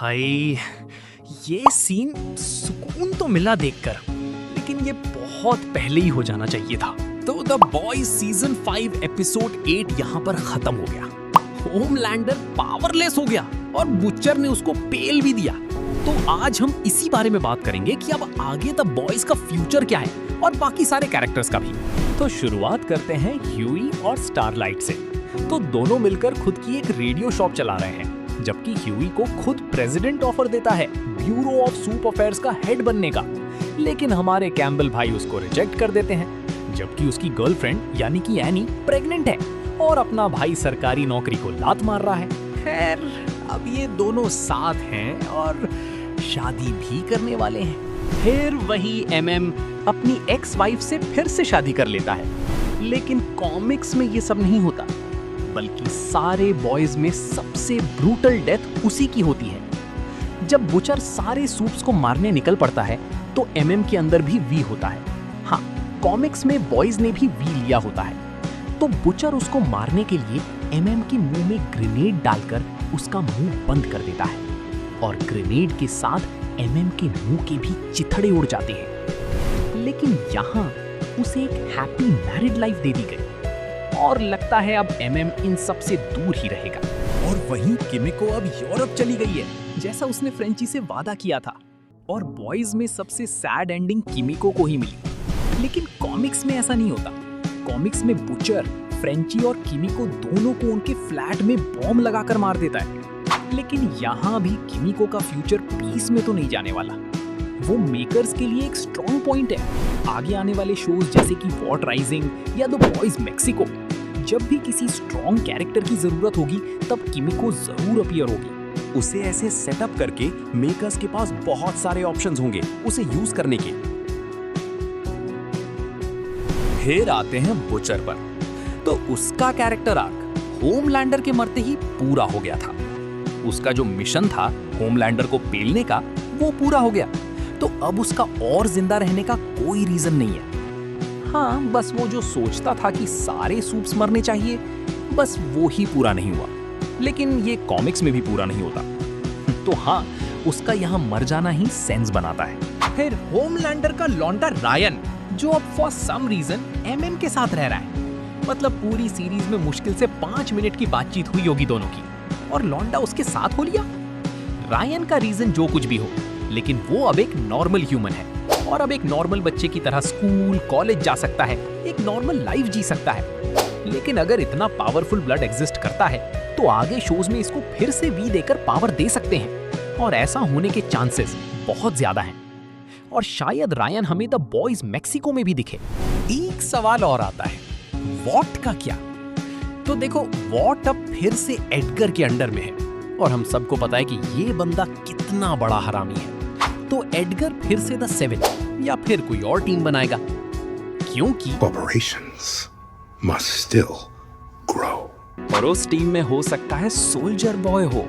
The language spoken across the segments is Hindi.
भाई, ये सीन सुकून तो मिला देखकर, लेकिन ये बहुत पहले ही हो जाना चाहिए था। तो द बॉयज सीजन 5 एपिसोड 8 यहाँ पर खत्म हो गया। होमलैंडर पावरलेस हो गया और बुचर ने उसको पेल भी दिया। तो आज हम इसी बारे में बात करेंगे कि अब आगे द बॉयज का फ्यूचर क्या है और बाकी सारे कैरेक्टर्स का भी। तो शुरुआत करते हैं ह्यूई और स्टारलाइट से। तो दोनों मिलकर खुद की एक रेडियो शॉप चला रहे हैं, जबकि ह्यूई को खुद प्रेसिडेंट ऑफर देता है ब्यूरो ऑफ सूप अफेयर्स का हेड बनने का। लेकिन हमारे कैम्बल भाई उसको रिजेक्ट कर देते हैं, जबकि उसकी गर्लफ्रेंड यानी कि एनी प्रेग्नेंट है और अपना भाई सरकारी नौकरी को लात मार रहा है। खैर, अब ये दोनों साथ हैं और शादी भी करने वाले हैं। फिर वही एमएम अपनी एक्स वाइफ से फिर से शादी कर लेता है। लेकिन कॉमिक्स में ये सब नहीं होता, बल्कि सारे बॉयज में सबसे ब्रूटल डेथ उसी की होती है। जब बुचर सारे सूप्स को मारने निकल पड़ता है तो एमएम के अंदर भी वी होता है। हाँ, कॉमिक्स में बॉयज ने भी वी लिया होता है। तो बुचर उसको मारने के लिए एमएम के मुंह में ग्रेनेड डालकर उसका मुंह बंद कर देता है और ग्रेनेड के साथ एमएम के मुंह के भी चिथड़े उड़ जाते हैं। लेकिन यहाँ उसे एक हैप्पी मैरिड लाइफ दे दी गई और लगता है अब एमएम इन सब से दूर ही रहेगा। और वहीं किमिको अब यूरोप चली गई है, जैसा उसने फ्रेंची से वादा किया था। और बॉयज में सबसे सैड एंडिंग किमिको को ही मिली। लेकिन कॉमिक्स में ऐसा नहीं होता। कॉमिक्स में बुचर फ्रेंची और किमिको दोनों को उनके फ्लैट में बॉम्ब लगाकर मार देता है। लेकिन यहाँ भी किमिको का फ्यूचर पीस में तो नहीं जाने वाला। वो मेकर्स के लिए एक स्ट्रॉन्ग पॉइंट है। आगे आने वाले शोज जैसे कि वॉट राइजिंग या द बॉयज मैक्सिको, जब भी किसी स्ट्रॉन्ग कैरेक्टर की जरूरत होगी तब किमिको जरूर अपीयर होगी। उसे ऐसे सेटअप करके मेकर्स के पास बहुत सारे ऑप्शंस होंगे उसे यूज करने के। फिर आते हैं बुचर पर। तो उसका कैरेक्टर आर्क होमलैंडर के मरते ही पूरा हो गया था। उसका जो मिशन था होमलैंडर को पेलने का, वो पूरा हो गया। तो अब उसका और जिंदा रहने का कोई रीजन नहीं है। हाँ, बस वो जो सोचता था कि सारे सूप्स मरने चाहिए, बस वो ही पूरा नहीं हुआ। लेकिन ये कॉमिक्स में भी पूरा नहीं होता। तो हाँ, उसका यहाँ मर जाना ही सेंस बनाता है। फिर होमलैंडर का लौंडा रायन, जो अब फॉर सम रीजन एमएम के साथ रह रहा है। मतलब पूरी सीरीज में मुश्किल से 5 मिनट की बातचीत हुई होगी दोनों की, और लौंडा उसके साथ हो लिया। रायन का रीजन जो कुछ भी हो, लेकिन वो अब एक नॉर्मल ह्यूमन है और अब एक नॉर्मल बच्चे की तरह स्कूल कॉलेज जा सकता है, एक नॉर्मल लाइफ जी सकता है। लेकिन अगर इतना पावरफुल ब्लड एग्जिस्ट करता है तो आगे शोज में इसको फिर से वी देकर पावर दे सकते हैं, और ऐसा होने के चांसेस बहुत ज्यादा हैं। और शायद रायन हमें द बॉयज मैक्सिको में भी दिखे। एक सवाल और आता है, वॉट का क्या? तो देखो, वॉट अब फिर से एडगर के अंडर में है और हम सबको पता है कि ये बंदा कितना बड़ा हरामी है। तो एडगर फिर से द 7 या फिर कोई और टीम बनाएगा, क्योंकि corporations must still grow. और उस टीम में हो सकता है सोल्जर बॉय हो,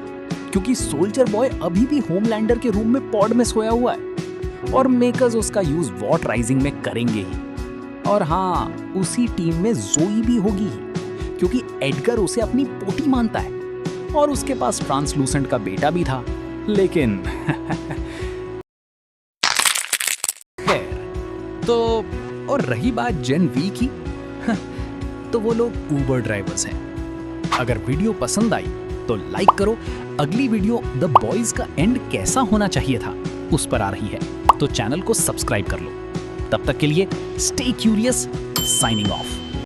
क्योंकि सोल्जर बॉय अभी भी होमलैंडर के रूम में पॉड में सोया हुआ है और मेकर्स उसका यूज वॉट राइजिंग में करेंगे ही। और हाँ, उसी टीम में जोई भी होगी ही, क्योंकि एडगर उसे अपनी पोती मानता है और उसके पास ट्रांसलूसेंट का बेटा भी था। लेकिन तो और रही बात जेन वी की, तो वो लोग ऊबर ड्राइवर्स हैं। अगर वीडियो पसंद आई तो लाइक करो। अगली वीडियो द बॉयज का एंड कैसा होना चाहिए था उस पर आ रही है, तो चैनल को सब्सक्राइब कर लो। तब तक के लिए स्टे क्यूरियस, साइनिंग ऑफ।